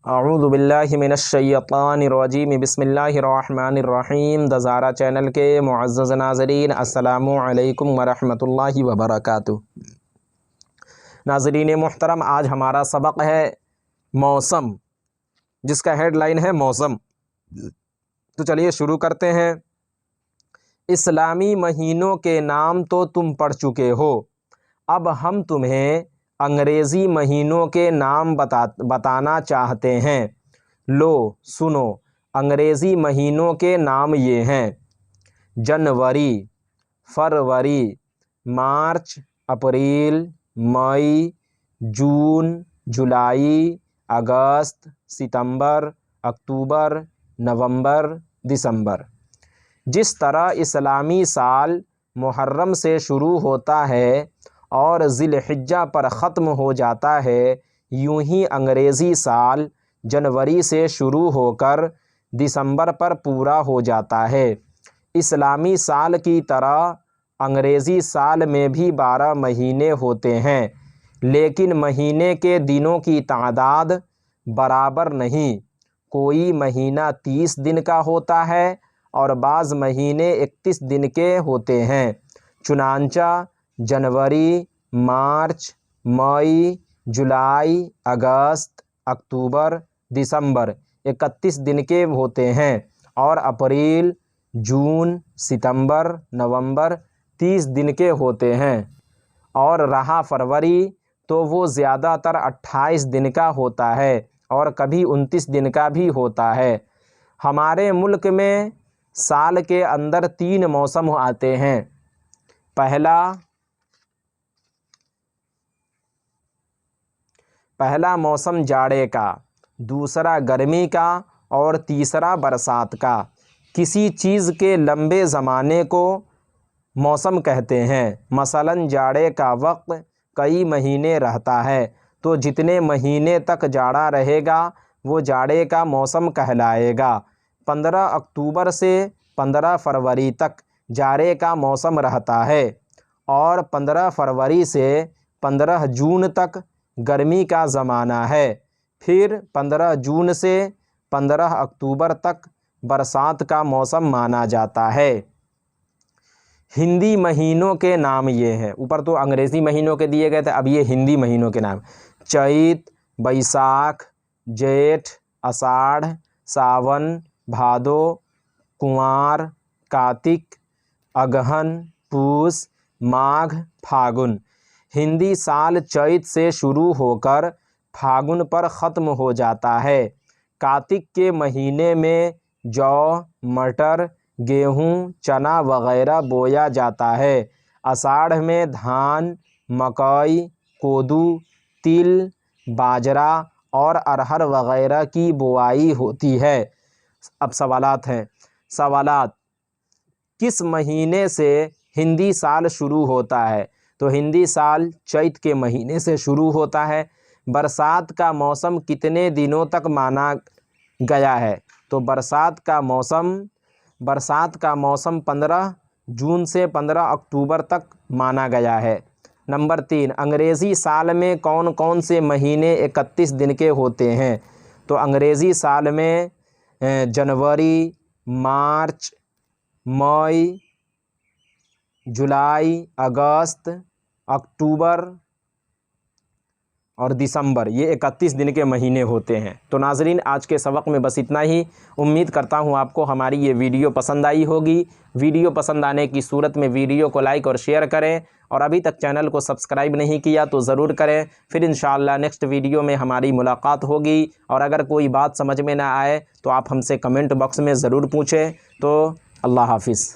अऊज़ु बिल्लाहि मिनश्शैतानिर्रजीम बिस्मिल्लाहिर्रहमानिर्रहीम। दज़ारा चैनल के मुअज़्ज़ज़ नाज़रीन, अस्सलामु अलैकुम वरहमतुल्लाहि वबरकातुहू। नाज़रीन मुहतरम, आज हमारा सबक है मौसम, जिसका हेडलाइन है मौसम। तो चलिए शुरू करते हैं। इस्लामी महीनों के नाम तो तुम पढ़ चुके हो, अब हम तुम्हें अंग्रेज़ी महीनों के नाम बताना चाहते हैं। लो सुनो, अंग्रेज़ी महीनों के नाम ये हैं: जनवरी, फरवरी, मार्च, अप्रैल, मई, जून, जुलाई, अगस्त, सितंबर, अक्टूबर, नवंबर, दिसंबर। जिस तरह इस्लामी साल मुहर्रम से शुरू होता है और ज़िलहिज्जा पर ख़त्म हो जाता है, यूं ही अंग्रेज़ी साल जनवरी से शुरू होकर दिसंबर पर पूरा हो जाता है। इस्लामी साल की तरह अंग्रेज़ी साल में भी 12 महीने होते हैं, लेकिन महीने के दिनों की तादाद बराबर नहीं। कोई महीना 30 दिन का होता है और बाज़ महीने 31 दिन के होते हैं। चुनांचा जनवरी, मार्च, मई, जुलाई, अगस्त, अक्टूबर, दिसंबर 31 दिन के होते हैं और अप्रैल, जून, सितंबर, नवंबर 30 दिन के होते हैं। और रहा फरवरी, तो वो ज़्यादातर 28 दिन का होता है और कभी 29 दिन का भी होता है। हमारे मुल्क में साल के अंदर 3 मौसम आते हैं। पहला मौसम जाड़े का, दूसरा गर्मी का और तीसरा बरसात का। किसी चीज़ के लंबे ज़माने को मौसम कहते हैं। मसलन जाड़े का वक्त कई महीने रहता है, तो जितने महीने तक जाड़ा रहेगा वो जाड़े का मौसम कहलाएगा। 15 अक्टूबर से 15 फरवरी तक जाड़े का मौसम रहता है और 15 फरवरी से 15 जून तक गर्मी का ज़माना है। फिर 15 जून से 15 अक्टूबर तक बरसात का मौसम माना जाता है। हिंदी महीनों के नाम ये हैं। ऊपर तो अंग्रेज़ी महीनों के दिए गए थे, अब ये हिंदी महीनों के नाम: चैत, बैसाख, जेठ, आषाढ़, सावन, भादो, कुंवार, कार्तिक, अगहन, पूस, माघ, फागुन। हिंदी साल चैत से शुरू होकर फागुन पर ख़त्म हो जाता है। कार्तिक के महीने में जौ, मटर, गेहूँ, चना वगैरह बोया जाता है। आषाढ़ में धान, मकई, कोदू, तिल, बाजरा और अरहर वगैरह की बुआई होती है। अब सवालात हैं। सवालात: किस महीने से हिंदी साल शुरू होता है? तो हिंदी साल चैत के महीने से शुरू होता है। बरसात का मौसम कितने दिनों तक माना गया है? तो बरसात का मौसम 15 जून से 15 अक्टूबर तक माना गया है। नंबर 3, अंग्रेज़ी साल में कौन कौन से महीने 31 दिन के होते हैं? तो अंग्रेज़ी साल में जनवरी, मार्च, मई, जुलाई, अगस्त, अक्टूबर और दिसंबर, ये 31 दिन के महीने होते हैं। तो नाज़रीन, आज के सबक में बस इतना ही। उम्मीद करता हूँ आपको हमारी ये वीडियो पसंद आई होगी। वीडियो पसंद आने की सूरत में वीडियो को लाइक और शेयर करें, और अभी तक चैनल को सब्सक्राइब नहीं किया तो ज़रूर करें। फिर इंशाअल्लाह नेक्स्ट वीडियो में हमारी मुलाकात होगी। और अगर कोई बात समझ में ना आए तो आप हमसे कमेंट बॉक्स में ज़रूर पूछें। तो अल्लाह हाफ़िज़।